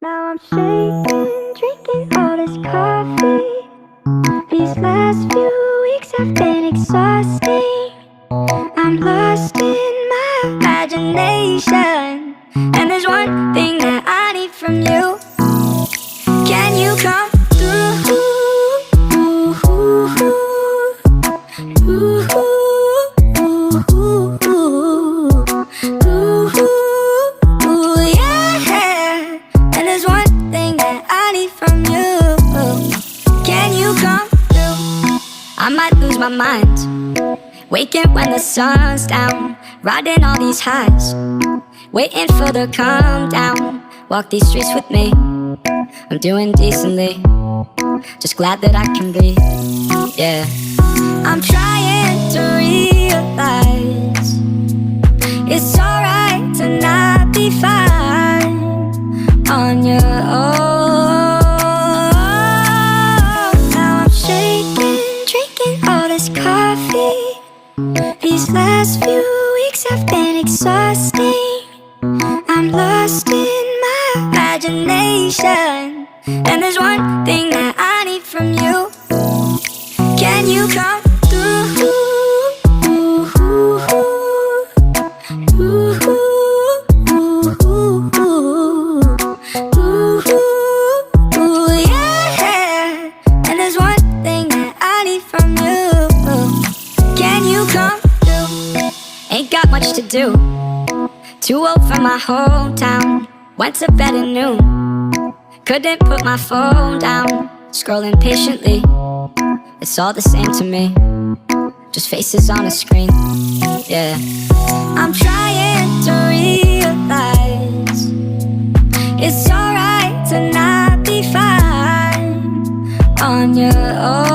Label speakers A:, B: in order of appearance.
A: Now I'm shaking, drinking all this coffee. These last few weeks have been exhausting. I'm lost in my imagination, and there's one thing that I need from you. Can you come through? Yeah. And there's one thing that I need from you. Can you come through? I might lose my mind, waking when the sun's down, riding all these highs, waiting for the calm down. Walk these streets with me, I'm doing decently, just glad that I can be, yeah. I'm trying to realize it's alright to not be fine on your own. Now I'm shaking, drinking all this coffee. These last few weeks have been exhausting. I'm lost in my imagination, and there's one thing that I need from you. Can you come through? Yeah. And there's one thing that I need from you. Can you come through? Ain't got much to do, too old for my hometown. Went to bed at noon, couldn't put my phone down. Scrolling patiently, it's all the same to me, just faces on a screen, yeah. I'm trying to realize it's alright to not be fine on your own.